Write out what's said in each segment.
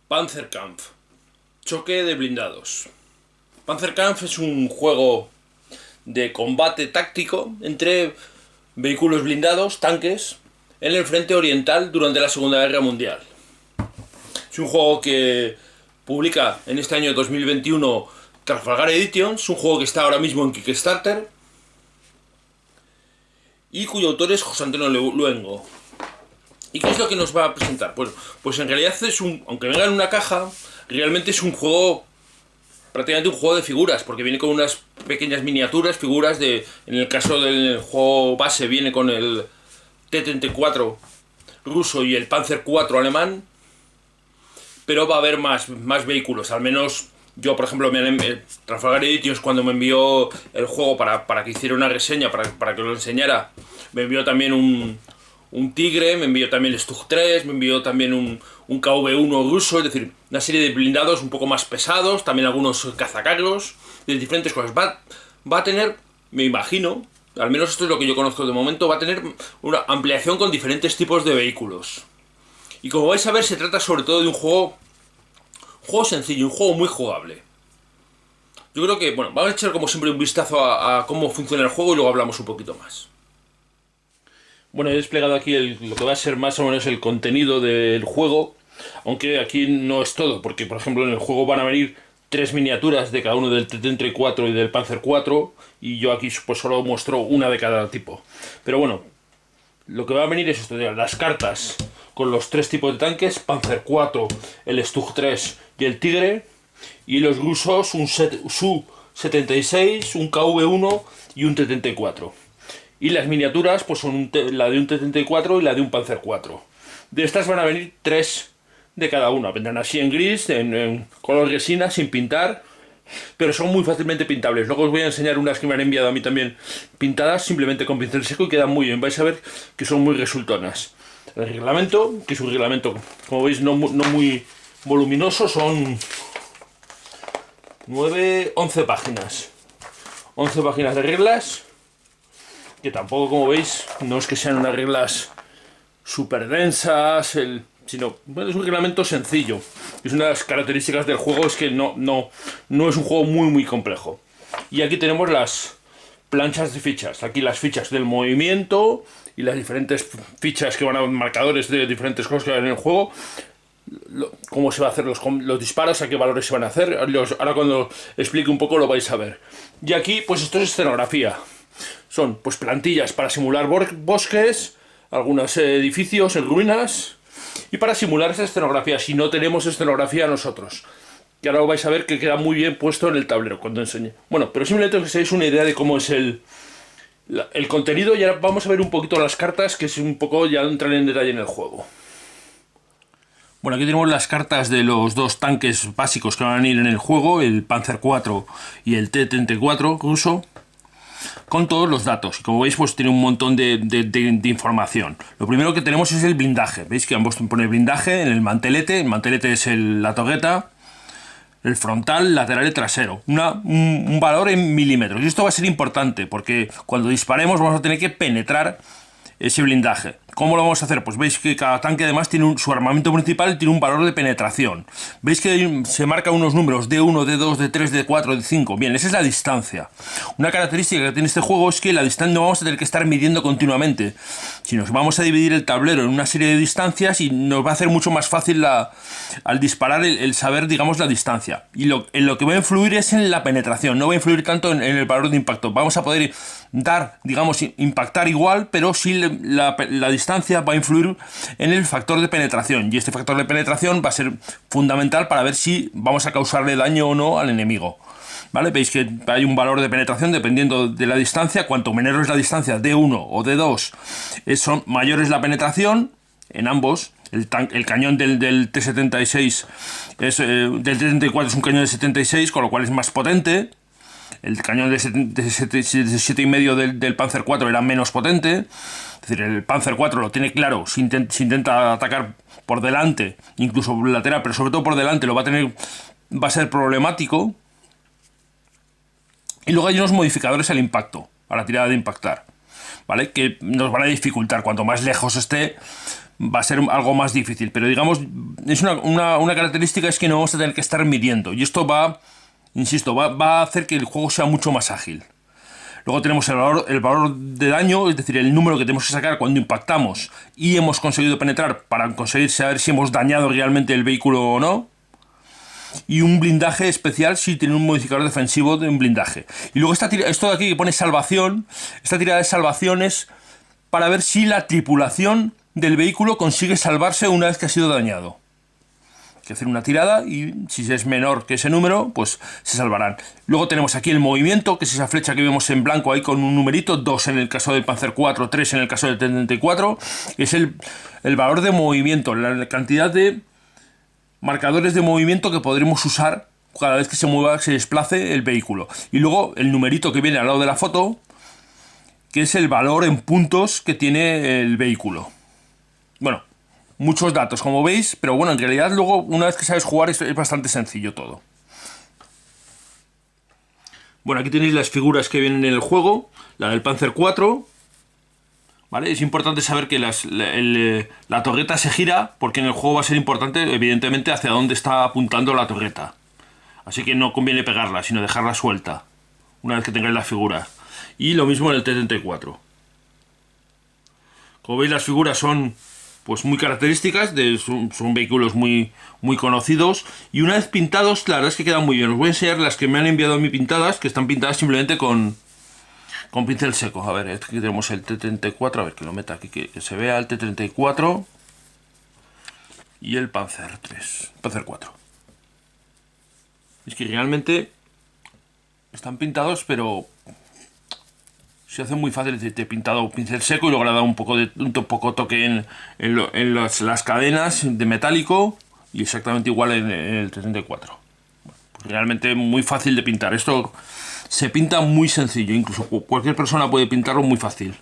Panzerkampf. Choque de blindados. Panzerkampf es un juego de combate táctico entre vehículos blindados, tanques, en el frente oriental durante la Segunda Guerra Mundial. Es un juego que publica en este año 2021 Trafalgar Editions, un juego que está ahora mismo en Kickstarter y cuyo autor es José Antonio Luengo. ¿Y qué es lo que nos va a presentar? Bueno, pues en realidad aunque venga en una caja, realmente es un juego, prácticamente un juego de figuras, porque viene con unas pequeñas miniaturas, figuras en el caso del juego base viene con el T-34 ruso y el Panzer IV alemán, pero va a haber más vehículos, al menos yo, por ejemplo, Trafalgar Editions, cuando me envió el juego para que hiciera una reseña, para que lo enseñara, me envió también un Tigre, me envió también el Stug 3, me envió también un KV-1 ruso, es decir, una serie de blindados un poco más pesados, también algunos cazacarros, de diferentes cosas. Va a tener, me imagino, al menos esto es lo que yo conozco de momento, va a tener una ampliación con diferentes tipos de vehículos. Y como vais a ver, se trata sobre todo de un juego sencillo, un juego muy jugable. Yo creo que, bueno, vamos a echar como siempre un vistazo a cómo funciona el juego y luego hablamos un poquito más. Bueno, he desplegado aquí lo que va a ser más o menos el contenido del juego, aunque aquí no es todo, porque por ejemplo en el juego van a venir 3 miniaturas de cada uno del T-34 y del Panzer IV, y yo aquí pues solo muestro una de cada tipo. Pero bueno, lo que va a venir es esto, las cartas con los 3 tipos de tanques, Panzer IV, el Stug 3 y el Tigre, y los rusos un Su-76, un KV-1 y un T-34. Y las miniaturas pues son la de un T-34 y la de un Panzer IV. De estas van a venir 3 de cada una. Vendrán así en gris, en color resina, sin pintar, pero son muy fácilmente pintables. Luego os voy a enseñar unas que me han enviado a mí también pintadas, simplemente con pincel seco, y quedan muy bien. Vais a ver que son muy resultonas. El reglamento, que es un reglamento, como veis, no muy voluminoso, son 11 páginas. 11 páginas de reglas, que tampoco, como veis, no es que sean unas reglas súper densas, sino bueno, es un reglamento sencillo. Es una de las características del juego, es que no es un juego muy complejo. Y aquí tenemos las planchas de fichas. Aquí las fichas del movimiento y las diferentes fichas que van a marcadores de diferentes cosas que van en el juego. Cómo se va a hacer los disparos, a qué valores se van a hacer. Ahora cuando explique un poco lo vais a ver. Y aquí pues esto es escenografía. Son pues plantillas para simular bosques, algunos edificios en ruinas, y para simular esa escenografía, si no tenemos escenografía nosotros. Que ahora vais a ver que queda muy bien puesto en el tablero cuando enseñe. Bueno, pero simplemente que seáis una idea de cómo es el contenido, y ahora vamos a ver un poquito las cartas, que es un poco ya entrar en detalle en el juego. Bueno, aquí tenemos las cartas de los 2 tanques básicos que van a ir en el juego, el Panzer IV y el T-34 ruso, con todos los datos. Y como veis, pues tiene un montón de información. Lo primero que tenemos es el blindaje. Veis que ambos ponen blindaje en el mantelete. El mantelete es la togueta, el frontal, lateral y trasero. Un valor en milímetros. Y esto va a ser importante porque cuando disparemos vamos a tener que penetrar ese blindaje. ¿Cómo lo vamos a hacer? Pues veis que cada tanque además tiene su armamento principal tiene un valor de penetración. Veis que se marcan unos números D1, D2, D3, D4, D5. Bien, esa es la distancia. Una característica que tiene este juego es que la distancia no vamos a tener que estar midiendo continuamente, sino que vamos a dividir el tablero en una serie de distancias y nos va a hacer mucho más fácil al disparar el saber, digamos, la distancia. Y en lo que va a influir es en la penetración, no va a influir tanto en el valor de impacto. Vamos a poder impactar igual, pero sí la distancia va a influir en el factor de penetración, y este factor de penetración va a ser fundamental para ver si vamos a causarle daño o no al enemigo. ¿Vale? Veis que hay un valor de penetración dependiendo de la distancia. Cuanto menor es la distancia, D1 o D2, mayor es la penetración en ambos. El cañón del T-76 del T-34 es un cañón de 76, con lo cual es más potente. El cañón de 7,5 del Panzer IV era menos potente. Es decir, el Panzer IV lo tiene claro, si intenta atacar por delante, incluso lateral, pero sobre todo por delante, va a ser problemático. Y luego hay unos modificadores al impacto, a la tirada de impactar, ¿vale? Que nos van a dificultar. Cuanto más lejos esté, va a ser algo más difícil. Pero digamos, es una característica es que no vamos a tener que estar midiendo. Y esto va, insisto, va a hacer que el juego sea mucho más ágil. Luego tenemos el valor de daño, es decir, el número que tenemos que sacar cuando impactamos y hemos conseguido penetrar para conseguir saber si hemos dañado realmente el vehículo o no. Y un blindaje especial si tiene un modificador defensivo de un blindaje. Y luego esto de aquí que pone salvación, esta tirada de salvación es para ver si la tripulación del vehículo consigue salvarse una vez que ha sido dañado. Hay que hacer una tirada y si es menor que ese número, pues se salvarán. Luego tenemos aquí el movimiento, que es esa flecha que vemos en blanco ahí con un numerito, 2 en el caso del Panzer IV, 3 en el caso del T-34. Es el valor de movimiento, la cantidad de marcadores de movimiento que podremos usar cada vez que se desplace el vehículo. Y luego el numerito que viene al lado de la foto, que es el valor en puntos que tiene el vehículo. Bueno, muchos datos, como veis, pero bueno, en realidad luego, una vez que sabes jugar, es bastante sencillo todo. Bueno, aquí tenéis las figuras que vienen en el juego, la del Panzer IV, ¿vale? Es importante saber que la torreta se gira, porque en el juego va a ser importante, evidentemente, hacia dónde está apuntando la torreta. Así que no conviene pegarla, sino dejarla suelta, una vez que tengáis las figuras. Y lo mismo en el T-34. Como veis, las figuras son pues muy características, son vehículos muy conocidos, y una vez pintados, la verdad es que quedan muy bien. Os voy a enseñar las que me han enviado a mí pintadas, que están pintadas simplemente con pincel seco. A ver, aquí tenemos el T-34, a ver que lo meta aquí, que se vea el T-34 y el Panzer IV. Es que realmente están pintados, pero se hace muy fácil. Te he pintado pincel seco y luego le he dado un poco toque en las cadenas de metálico, y exactamente igual en el T-34. Bueno, pues realmente muy fácil de pintar. Esto se pinta muy sencillo, incluso cualquier persona puede pintarlo muy fácil.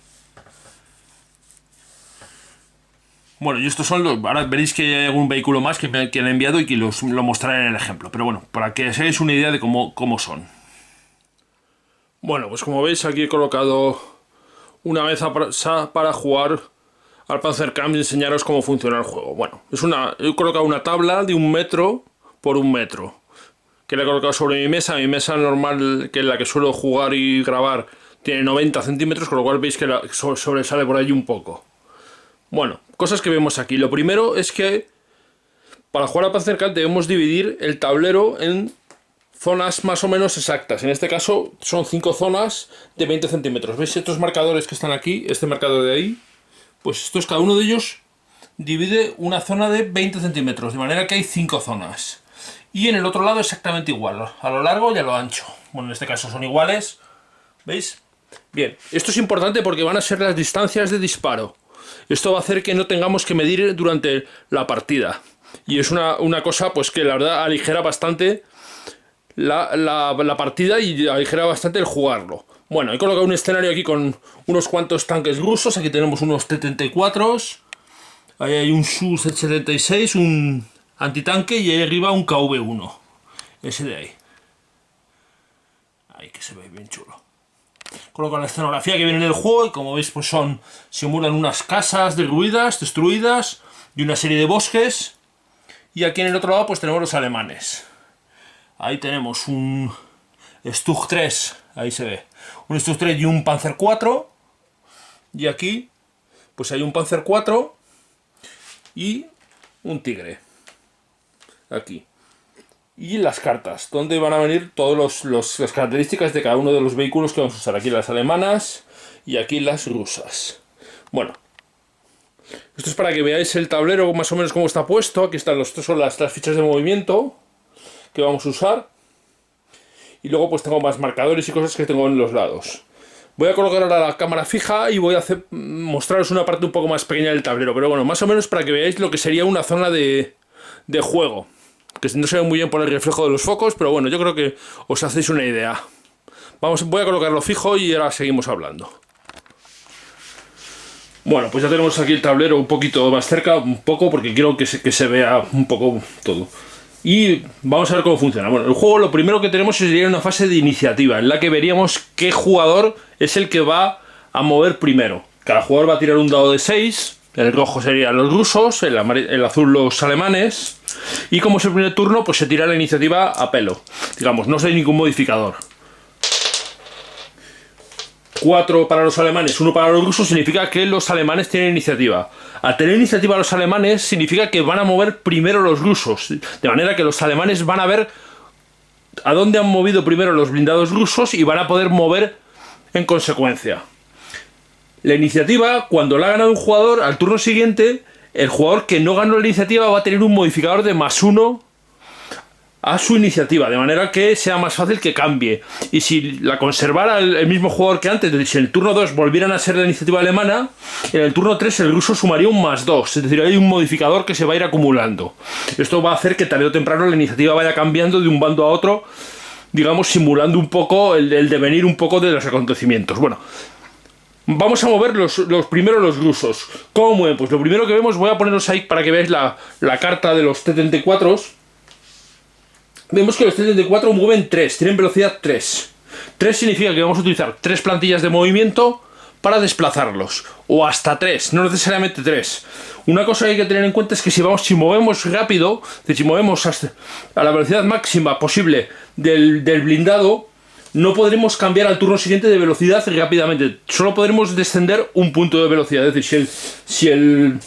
Bueno, y estos son los... Ahora veréis que hay algún vehículo más que han enviado y que lo mostraré en el ejemplo. Pero bueno, para que os hagáis una idea de cómo son. Bueno, pues como veis aquí he colocado una mesa para jugar al Panzerkampf y enseñaros cómo funciona el juego. Bueno, he colocado una tabla de 1 metro por 1 metro, que la he colocado sobre mi mesa. Mi mesa normal, que es la que suelo jugar y grabar, tiene 90 centímetros, con lo cual veis que sobresale por ahí un poco. Bueno, cosas que vemos aquí. Lo primero es que para jugar al Panzerkampf debemos dividir el tablero en zonas más o menos exactas. En este caso son 5 zonas de 20 centímetros. ¿Veis estos marcadores que están aquí? Este marcador de ahí. Pues cada uno de ellos divide una zona de 20 centímetros. De manera que hay 5 zonas. Y en el otro lado exactamente igual. A lo largo y a lo ancho. Bueno, en este caso son iguales. ¿Veis? Bien. Esto es importante porque van a ser las distancias de disparo. Esto va a hacer que no tengamos que medir durante la partida. Y es una cosa pues que la verdad aligera bastante la partida y aligera bastante el jugarlo. Bueno, he colocado un escenario aquí con unos cuantos tanques rusos. Aquí tenemos unos T-34, ahí hay un Su-76, un antitanque, y ahí arriba un KV-1, ese de ahí. Ahí que se ve bien chulo. Coloco la escenografía que viene en el juego y como veis pues simulan unas casas derruidas, destruidas, y una serie de bosques. Y aquí en el otro lado pues tenemos los alemanes. Ahí tenemos un Stug 3, ahí se ve, un Stug 3 y un Panzer IV. Y aquí pues hay un Panzer IV y un Tigre. Aquí. Y las cartas, donde van a venir todas las características de cada uno de los vehículos que vamos a usar. Aquí las alemanas y aquí las rusas. Bueno, esto es para que veáis el tablero más o menos cómo está puesto. Aquí están son las fichas de movimiento que vamos a usar. Y luego pues tengo más marcadores y cosas que tengo en los lados. Voy a colocar ahora la cámara fija y voy a mostraros una parte un poco más pequeña del tablero. Pero bueno, más o menos para que veáis lo que sería una zona de juego. Que no se ve muy bien por el reflejo de los focos, pero bueno, yo creo que os hacéis una idea. Voy a colocarlo fijo y ahora seguimos hablando. Bueno, pues ya tenemos aquí el tablero un poquito más cerca, porque quiero que se vea un poco todo. Y vamos a ver cómo funciona. Bueno, el juego lo primero que tenemos sería una fase de iniciativa, en la que veríamos qué jugador es el que va a mover primero. Cada jugador va a tirar un dado de 6, El rojo serían los rusos, el azul los alemanes. Y como es el primer turno, pues se tira la iniciativa a pelo. Digamos, no hay ningún modificador. 4 para los alemanes, 1 para los rusos, significa que los alemanes tienen iniciativa. Al tener iniciativa los alemanes, significa que van a mover primero los rusos. De manera que los alemanes van a ver a dónde han movido primero los blindados rusos y van a poder mover en consecuencia. La iniciativa, cuando la ha ganado un jugador, al turno siguiente, el jugador que no ganó la iniciativa va a tener un modificador de +1 a su iniciativa, de manera que sea más fácil que cambie. Y si la conservara el mismo jugador que antes, es decir, si en el turno 2 volvieran a ser la iniciativa alemana, en el turno 3 el ruso sumaría un +2, es decir, hay un modificador que se va a ir acumulando. Esto va a hacer que tarde o temprano la iniciativa vaya cambiando de un bando a otro, digamos, simulando un poco el devenir un poco de los acontecimientos. Bueno, vamos a mover los primeros los rusos. ¿Cómo mueven? Pues lo primero que vemos, voy a poneros ahí para que veáis la carta de los T-34. Vemos que los T-34 mueven 3, tienen velocidad 3. 3 significa que vamos a utilizar 3 plantillas de movimiento para desplazarlos. O hasta 3, no necesariamente 3. Una cosa que hay que tener en cuenta es que si movemos rápido, es decir, si movemos a la velocidad máxima posible del blindado, no podremos cambiar al turno siguiente de velocidad rápidamente. Solo podremos descender un punto de velocidad. Es decir, si el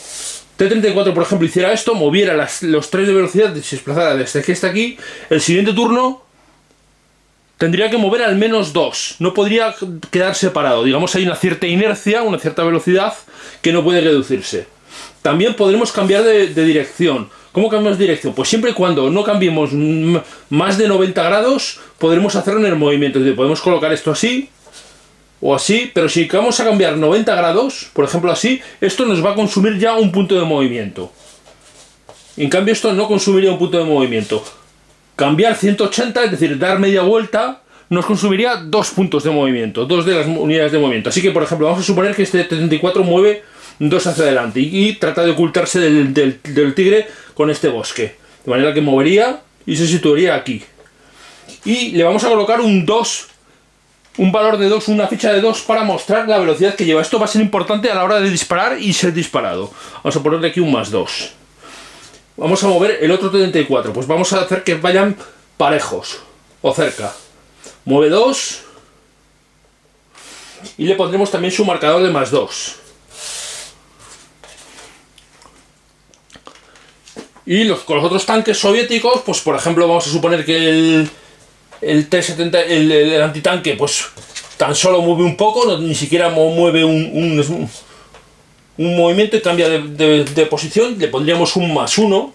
T-34, por ejemplo, hiciera esto, moviera los 3 de velocidad, se desplazara desde aquí hasta aquí, el siguiente turno tendría que mover al menos 2. No podría quedar separado. Digamos, hay una cierta inercia, una cierta velocidad que no puede reducirse. También podremos cambiar de dirección. ¿Cómo cambiamos de dirección? Pues siempre y cuando no cambiemos más de 90 grados, podremos hacerlo en el movimiento. Es decir, podemos colocar esto así o así, pero si vamos a cambiar 90 grados, por ejemplo así, esto nos va a consumir ya un punto de movimiento. En cambio esto no consumiría un punto de movimiento. Cambiar 180, es decir, dar media vuelta, nos consumiría 2 puntos de movimiento, 2 de las unidades de movimiento. Así que, por ejemplo, vamos a suponer que este T-34 mueve 2 hacia adelante y trata de ocultarse del tigre con este bosque. De manera que movería y se situaría aquí. Y le vamos a colocar un 2, un valor de 2, una ficha de 2 para mostrar la velocidad que lleva. Esto va a ser importante a la hora de disparar y ser disparado. Vamos a ponerle aquí un +2. Vamos a mover el otro T-34. Pues vamos a hacer que vayan parejos o cerca. Mueve 2 y le pondremos también su marcador de +2. Y con los otros tanques soviéticos, pues por ejemplo vamos a suponer que el T-70, el antitanque, pues tan solo mueve un poco, ni siquiera mueve un movimiento y cambia de posición, le pondríamos un +1.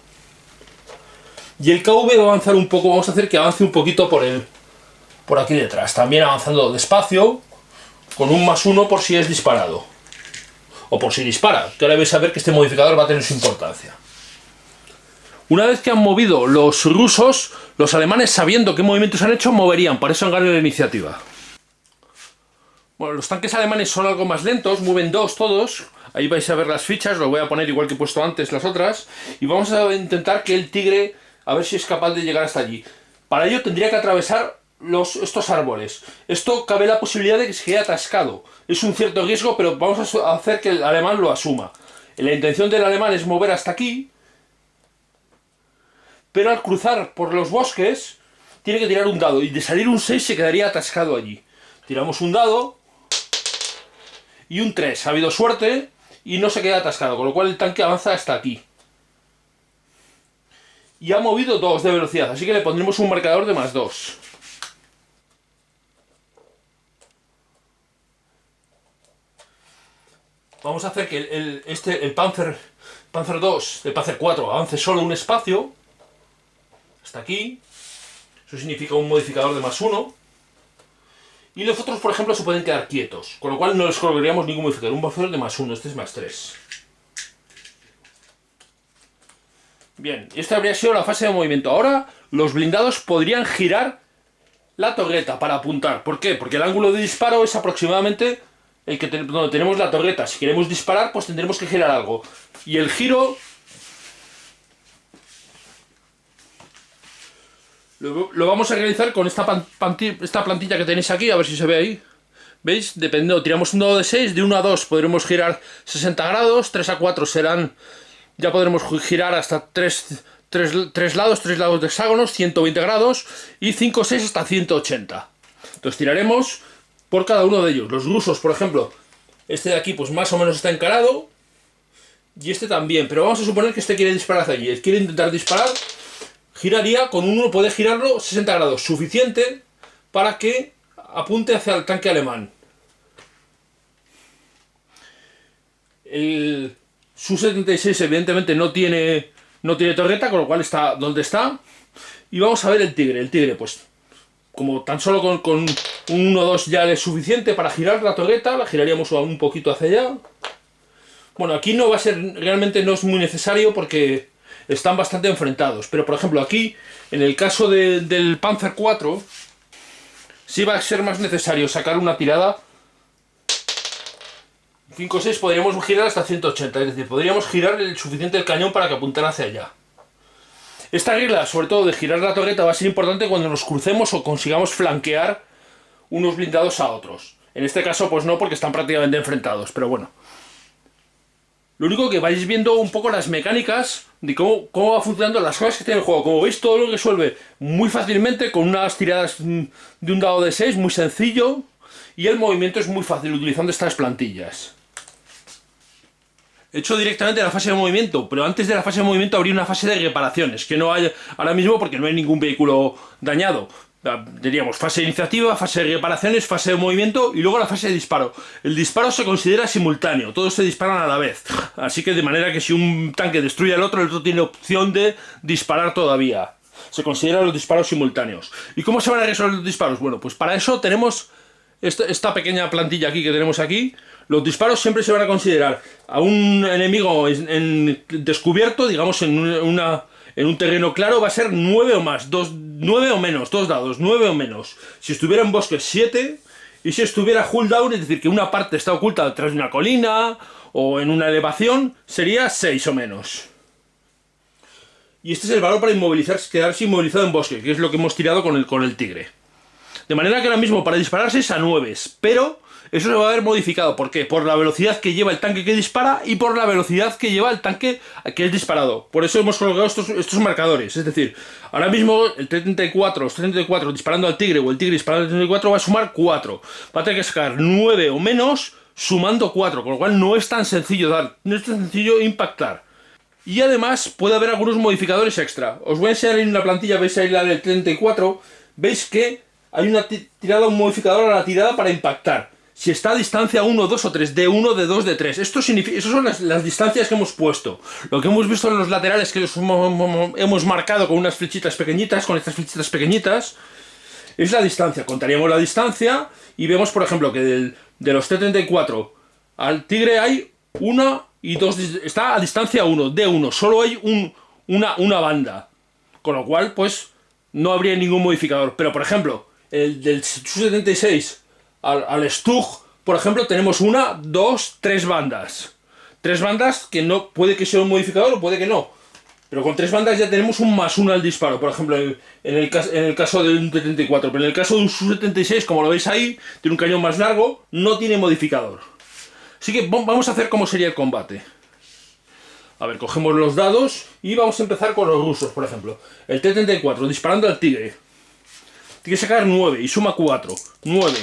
Y el KV va a avanzar un poco, vamos a hacer que avance un poquito por aquí detrás, también avanzando despacio, con un +1 por si es disparado. O por si dispara, que ahora vais a ver que este modificador va a tener su importancia. Una vez que han movido los rusos, los alemanes, sabiendo qué movimientos han hecho, moverían, por eso han ganado la iniciativa. Bueno, los tanques alemanes son algo más lentos, mueven 2 todos. Ahí vais a ver las fichas, lo voy a poner igual que he puesto antes las otras. Y vamos a intentar que el tigre, a ver si es capaz de llegar hasta allí. Para ello tendría que atravesar estos árboles. Esto cabe la posibilidad de que se quede atascado. Es un cierto riesgo, pero vamos a hacer que el alemán lo asuma. La intención del alemán es mover hasta aquí, pero al cruzar por los bosques tiene que tirar un dado y de salir un 6 se quedaría atascado allí. Tiramos un dado y un 3. Ha habido suerte y no se queda atascado, con lo cual el tanque avanza hasta aquí. Y ha movido 2 de velocidad, así que le pondremos un marcador de +2. Vamos a hacer que el Panzer 2, el Panzer 4 avance solo un espacio hasta aquí. Eso significa un modificador de +1. Y los otros, por ejemplo, se pueden quedar quietos, con lo cual no les colocaríamos ningún modificador. Un modificador de +1, este es +3. Bien, esta habría sido la fase de movimiento. Ahora los blindados podrían girar la torreta para apuntar. ¿Por qué? Porque el ángulo de disparo es aproximadamente donde tenemos la torreta. Si queremos disparar, pues tendremos que girar algo. Y el giro lo vamos a realizar con esta plantilla que tenéis aquí, a ver si se ve ahí. ¿Veis? Dependiendo, tiramos un dado de 6, de 1 a 2 podremos girar 60 grados, 3 a 4 serán, ya podremos girar hasta 3 lados de hexágonos, 120 grados, y 5 o 6 hasta 180. Entonces tiraremos por cada uno de ellos. Los rusos, por ejemplo, este de aquí pues más o menos está encarado, y este también, pero vamos a suponer que este quiere disparar hacia allí. Quiere intentar disparar, giraría, con uno puede girarlo 60 grados, suficiente para que apunte hacia el tanque alemán. El Su-76 evidentemente no tiene torreta, con lo cual está donde está. Y vamos a ver el Tigre. El Tigre, pues, como tan solo con un 1-2 ya es suficiente para girar la torreta, la giraríamos un poquito hacia allá. Bueno, aquí no va a ser, realmente no es muy necesario porque están bastante enfrentados. Pero, por ejemplo, aquí, en el caso del Panzer IV, sí va a ser más necesario sacar una tirada. 5 o 6 podríamos girar hasta 180, es decir, podríamos girar el suficiente el cañón para que apuntara hacia allá. Esta regla, sobre todo de girar la torreta, va a ser importante cuando nos crucemos o consigamos flanquear unos blindados a otros. En este caso, pues no, porque están prácticamente enfrentados, pero bueno. Lo único que vais viendo un poco las mecánicas de cómo va funcionando las cosas que tiene el juego. Como veis, todo lo resuelve muy fácilmente con unas tiradas de un dado de 6, muy sencillo. Y el movimiento es muy fácil utilizando estas plantillas. He hecho directamente la fase de movimiento, pero antes de la fase de movimiento habría una fase de reparaciones, que no hay ahora mismo porque no hay ningún vehículo dañado. Diríamos fase de iniciativa, fase de reparaciones, fase de movimiento y luego la fase de disparo. El disparo se considera simultáneo, todos se disparan a la vez. Así que de manera que si un tanque destruye al otro, el otro tiene opción de disparar todavía. Se consideran los disparos simultáneos. ¿Y cómo se van a resolver los disparos? Bueno, pues para eso tenemos esta pequeña plantilla aquí que tenemos aquí. Los disparos siempre se van a considerar a un enemigo en descubierto, digamos en un terreno claro, va a ser 9 o más, 9 o menos, 2 dados, 9 o menos. Si estuviera en bosque, 7, y si estuviera hull down, es decir, que una parte está oculta detrás de una colina o en una elevación, sería 6 o menos. Y este es el valor para quedarse inmovilizado en bosque, que es lo que hemos tirado con el Tigre. De manera que ahora mismo para dispararse es a 9, pero eso se va a ver modificado. ¿Por qué? Por la velocidad que lleva el tanque que dispara y por la velocidad que lleva el tanque que es disparado. Por eso hemos colocado estos marcadores. Es decir, ahora mismo el T-34 disparando al Tigre o el Tigre disparando al T-34 va a sumar 4. Va a tener que sacar 9 o menos sumando 4, con lo cual no es tan sencillo impactar. Y además puede haber algunos modificadores extra. Os voy a enseñar en una plantilla, veis ahí la del 34, veis que hay una tirada, un modificador a la tirada para impactar. Si está a distancia 1, 2 o 3, de 1, de 2, de 3. Esas son las distancias que hemos puesto. Lo que hemos visto en los laterales que los hemos marcado con unas flechitas pequeñitas, con estas flechitas pequeñitas, es la distancia. Contaríamos la distancia y vemos, por ejemplo, que de los T-34 al Tigre hay 1 y 2, está a distancia 1, de 1. Solo hay una banda. Con lo cual, pues, no habría ningún modificador. Pero, por ejemplo, el del Su-76 al Stug, por ejemplo, tenemos 1, 2, 3 bandas. 3 bandas que no puede que sea un modificador o puede que no. Pero con 3 bandas ya tenemos un +1 al disparo, por ejemplo, en el caso de un T-34. Pero en el caso de un Su-76, como lo veis ahí, tiene un cañón más largo, no tiene modificador. Así que vamos a hacer cómo sería el combate. A ver, cogemos los dados y vamos a empezar con los rusos, por ejemplo. El T-34 disparando al Tigre. Tiene que sacar 9 y suma 4. 9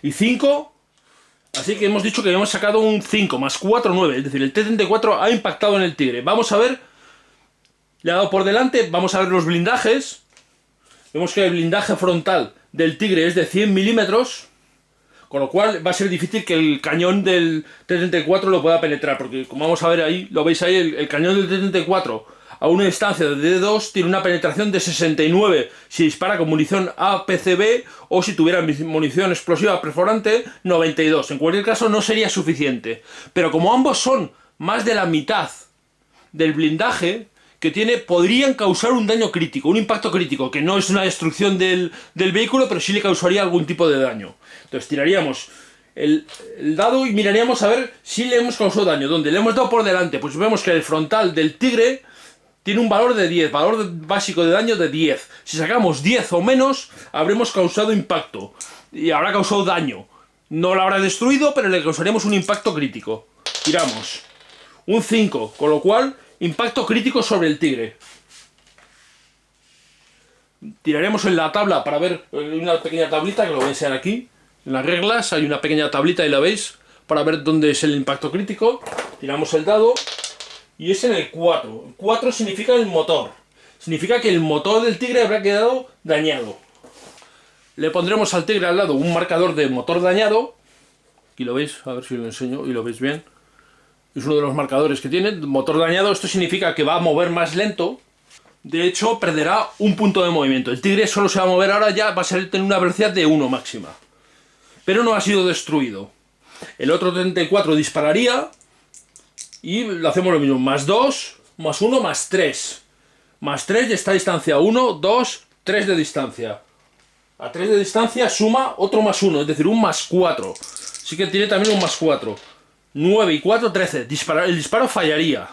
y 5. Así que hemos dicho que habíamos sacado un 5 más 4, 9. Es decir, el T-34 ha impactado en el Tigre. Vamos a ver. Le ha dado por delante. Vamos a ver los blindajes. Vemos que el blindaje frontal del Tigre es de 100 milímetros. Con lo cual va a ser difícil que el cañón del T-34 lo pueda penetrar. Porque como vamos a ver ahí, lo veis ahí, el cañón del T-34 a una distancia de D2 tiene una penetración de 69 si dispara con munición APCB o si tuviera munición explosiva perforante 92. En cualquier caso no sería suficiente. Pero como ambos son más de la mitad del blindaje que tiene, podrían causar un daño crítico, un impacto crítico, que no es una destrucción del vehículo, pero sí le causaría algún tipo de daño. Entonces tiraríamos el dado y miraríamos a ver si le hemos causado daño. ¿Dónde le hemos dado por delante? Pues vemos que el frontal del Tigre tiene un valor de 10, valor básico de daño de 10. Si sacamos 10 o menos, habremos causado impacto y habrá causado daño. No lo habrá destruido, pero le causaremos un impacto crítico. Tiramos un 5, con lo cual, impacto crítico sobre el tigre. Tiraremos en la tabla para ver una pequeña tablita, que lo voy a enseñar aquí. En las reglas hay una pequeña tablita y la veis, para ver dónde es el impacto crítico. Tiramos el dado y es en el 4. El 4 significa el motor. Significa que el motor del tigre habrá quedado dañado. Le pondremos al tigre al lado un marcador de motor dañado. Aquí lo veis, a ver si lo enseño y lo veis bien. Es uno de los marcadores que tiene. Motor dañado, esto significa que va a mover más lento. De hecho, perderá un punto de movimiento. El tigre solo se va a mover ahora, ya va a tener una velocidad de 1 máxima. Pero no ha sido destruido. El otro 34 dispararía. Y le hacemos lo mismo. Más 2, más 1, más 3. Más 3 y esta distancia. 1, 2, 3 de distancia. A 3 de distancia suma otro más 1, es decir, un más 4. Así que tiene también un más 4. 9 y 4, 13. El disparo fallaría.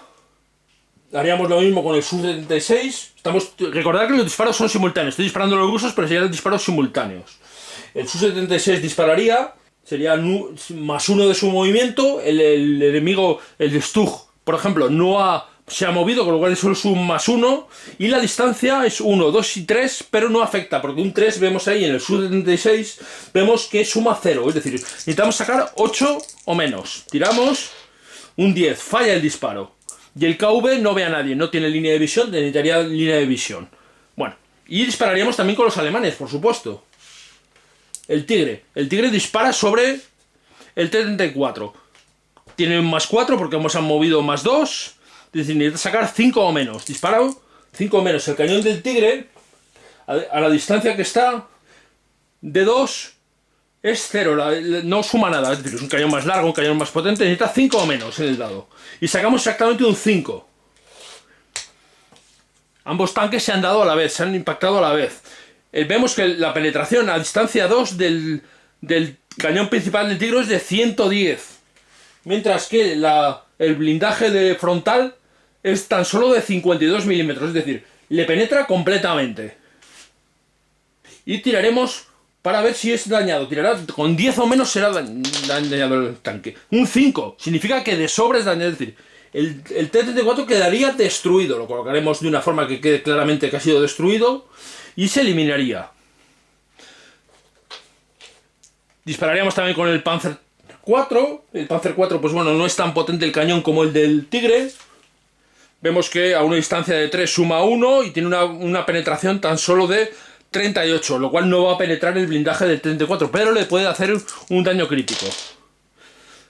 Haríamos lo mismo con el Su-76. Recordad que los disparos son simultáneos. Estoy disparando a los rusos, pero serían disparos simultáneos. El Su-76 dispararía. Sería más 1 de su movimiento. El enemigo, el Stug, por ejemplo, se ha movido, con lo cual es solo un más 1. Y la distancia es 1, 2 y 3, pero no afecta, porque un 3 vemos ahí en el Su-76, vemos que suma 0. Es decir, necesitamos sacar 8 o menos. Tiramos un 10, falla el disparo. Y el KV no ve a nadie, no tiene línea de visión, necesitaría línea de visión. Bueno, y dispararíamos también con los alemanes, por supuesto. El tigre dispara sobre el T-34. Tiene un más 4 porque hemos movido más 2. Es decir, necesita sacar 5 o menos. Disparo 5 o menos. El cañón del tigre, a la distancia que está de 2, es 0. No suma nada. Es decir, es un cañón más largo, un cañón más potente. Necesita 5 o menos en el dado. Y sacamos exactamente un 5. Ambos tanques se han dado a la vez, se han impactado a la vez. Vemos que la penetración a distancia 2 del cañón principal del tigre es de 110. Mientras que el blindaje frontal es tan solo de 52 milímetros. Es decir, le penetra completamente. Y tiraremos para ver si es dañado. Tirará con 10 o menos, será dañado el tanque. Un 5 significa que de sobra es dañado. Es decir, el T-34 quedaría destruido. Lo colocaremos de una forma que quede claramente que ha sido destruido. Y se eliminaría. Dispararíamos también con el Panzer 4. El Panzer 4, pues bueno, no es tan potente el cañón como el del Tigre. Vemos que a una distancia de 3 suma 1 y tiene una penetración tan solo de 38, lo cual no va a penetrar el blindaje del 34, pero le puede hacer un daño crítico.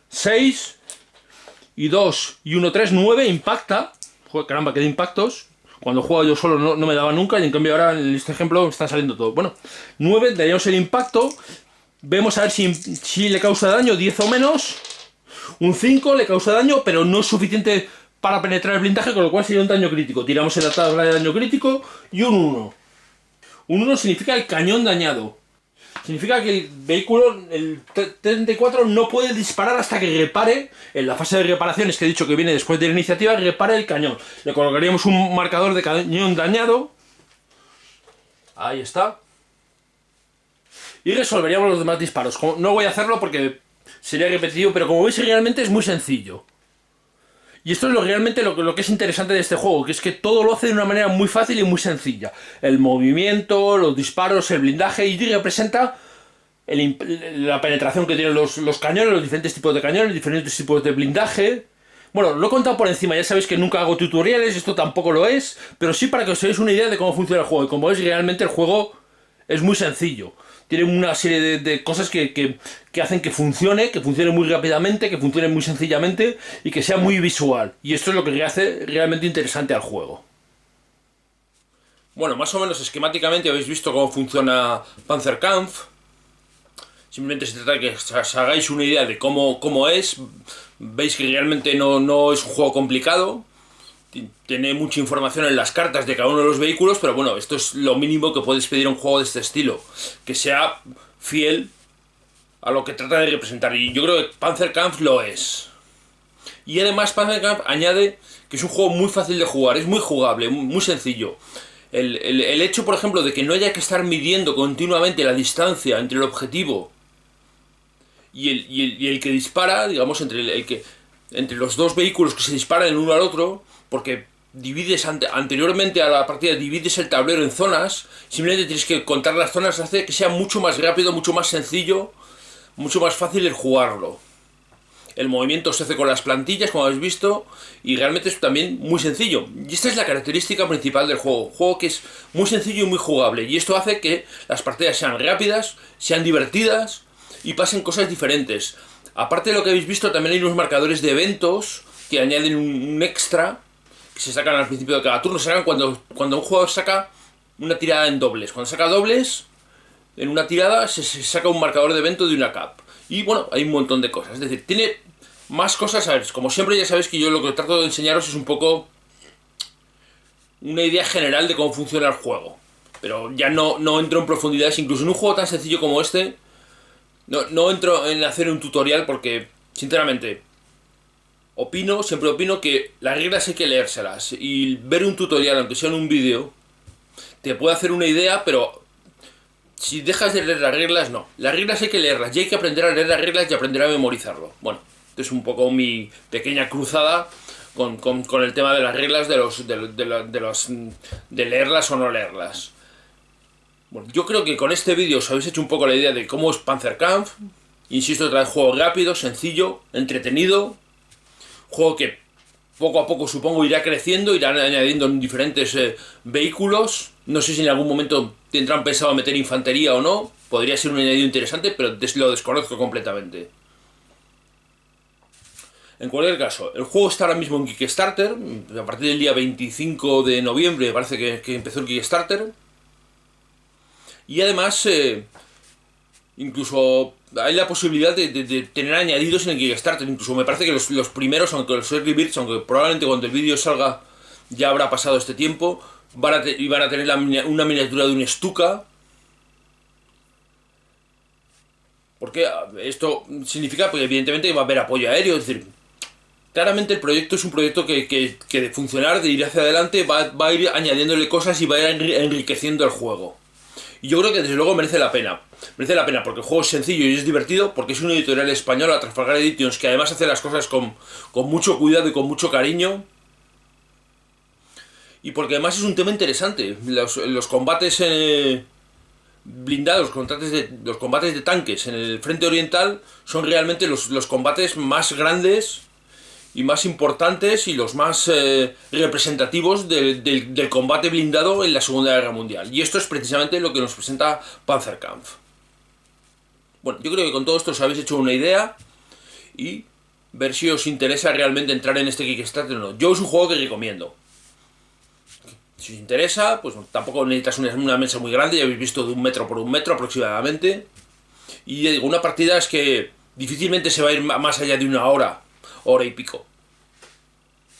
6 y 2 y 1, 3, 9 impacta. Joder, caramba, que de impactos. Cuando juego yo solo no me daba nunca, y en cambio ahora en este ejemplo están saliendo todo. Bueno, 9, daríamos el impacto. Vemos a ver si le causa daño, 10 o menos. Un 5 le causa daño, pero no es suficiente para penetrar el blindaje, con lo cual sería un daño crítico. Tiramos en la tabla de daño crítico y un 1. Un 1 significa el cañón dañado. Significa que el vehículo, el T-34, no puede disparar hasta que repare, en la fase de reparaciones que he dicho que viene después de la iniciativa, repare el cañón. Le colocaríamos un marcador de cañón dañado. Ahí está. Y resolveríamos los demás disparos. No voy a hacerlo porque sería repetitivo, pero como veis realmente es muy sencillo. Y esto es realmente lo que es interesante de este juego, que es que todo lo hace de una manera muy fácil y muy sencilla. El movimiento, los disparos, el blindaje, y representa la penetración que tienen los cañones, los diferentes tipos de cañones, diferentes tipos de blindaje. Bueno, lo he contado por encima, ya sabéis que nunca hago tutoriales, esto tampoco lo es, pero sí para que os hagáis una idea de cómo funciona el juego. Y como veis, realmente el juego es muy sencillo. Tiene una serie de cosas que hacen que funcione muy rápidamente, que funcione muy sencillamente y que sea muy visual. Y esto es lo que le hace realmente interesante al juego. Bueno, más o menos esquemáticamente habéis visto cómo funciona Panzerkampf. Simplemente se trata de que os hagáis una idea de cómo es. Veis que realmente no es un juego complicado. Tiene mucha información en las cartas de cada uno de los vehículos, pero bueno, esto es lo mínimo que puedes pedir a un juego de este estilo, que sea fiel a lo que trata de representar, y yo creo que Panzerkampf lo es. Y además Panzerkampf añade que es un juego muy fácil de jugar, es muy jugable, muy sencillo. El hecho, por ejemplo, de que no haya que estar midiendo continuamente la distancia entre el objetivo y el que dispara, digamos, entre los dos vehículos que se disparan el uno al otro, porque divides anteriormente a la partida, divides el tablero en zonas, simplemente tienes que contar las zonas, hace que sea mucho más rápido, mucho más sencillo, mucho más fácil el jugarlo. El movimiento se hace con las plantillas, como habéis visto, y realmente es también muy sencillo. Y esta es la característica principal del juego. Un juego que es muy sencillo y muy jugable. Y esto hace que las partidas sean rápidas, sean divertidas y pasen cosas diferentes. Aparte de lo que habéis visto, también hay unos marcadores de eventos que añaden un extra, que se sacan al principio de cada turno. Se sacan cuando un jugador saca una tirada en dobles. Cuando saca dobles, en una tirada se saca un marcador de evento de una cap. Y bueno, hay un montón de cosas. Es decir, tiene más cosas. A ver, como siempre ya sabéis que yo lo que trato de enseñaros es un poco una idea general de cómo funciona el juego. Pero ya no entro en profundidades. Incluso en un juego tan sencillo como este, no entro en hacer un tutorial porque, sinceramente, siempre opino que las reglas hay que leérselas. Y ver un tutorial, aunque sea en un vídeo, te puede hacer una idea, pero si dejas de leer las reglas, no. Las reglas hay que leerlas y hay que aprender a leer las reglas y aprender a memorizarlo. Bueno, esto es un poco mi pequeña cruzada con el tema de las reglas de leerlas o no leerlas. Bueno, yo creo que con este vídeo os habéis hecho un poco la idea de cómo es Panzerkampf. Insisto, otra vez, juego rápido, sencillo, entretenido. Juego que poco a poco supongo irá creciendo, irán añadiendo diferentes vehículos. No sé si en algún momento tendrán pensado meter infantería o no. Podría ser un añadido interesante, pero lo desconozco completamente. En cualquier caso, el juego está ahora mismo en Kickstarter. A partir del día 25 de noviembre parece que empezó el Kickstarter. Y además, incluso hay la posibilidad de tener añadidos en el Kickstarter. Incluso me parece que los primeros, aunque los Early Birds, aunque probablemente cuando el vídeo salga ya habrá pasado este tiempo, van a tener una miniatura de un Stuka. Porque esto significa que evidentemente va a haber apoyo aéreo. Es decir, claramente el proyecto es un proyecto que de funcionar, de ir hacia adelante, va a ir añadiéndole cosas y va a ir enriqueciendo el juego. Y yo creo que desde luego merece la pena. Merece la pena porque el juego es sencillo y es divertido, porque es una editorial española, Trafalgar Editions, que además hace las cosas con mucho cuidado y con mucho cariño. Y porque además es un tema interesante. Los combates blindados, los combates de tanques en el frente oriental son realmente los combates más grandes y más importantes y los más representativos del combate blindado en la Segunda Guerra Mundial. Y esto es precisamente lo que nos presenta Panzerkampf. Bueno, yo creo que con todo esto os habéis hecho una idea y ver si os interesa realmente entrar en este Kickstarter o no. Yo es un juego que recomiendo. Si os interesa, pues tampoco necesitas una mesa muy grande, ya habéis visto de 1 metro por 1 metro aproximadamente. Y digo, una partida es que difícilmente se va a ir más allá de una hora y pico.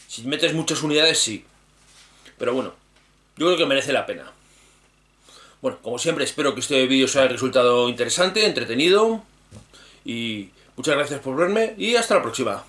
Si metes muchas unidades, sí. Pero bueno, yo creo que merece la pena. Bueno, como siempre, espero que este vídeo os haya resultado interesante, entretenido. Y muchas gracias por verme y hasta la próxima.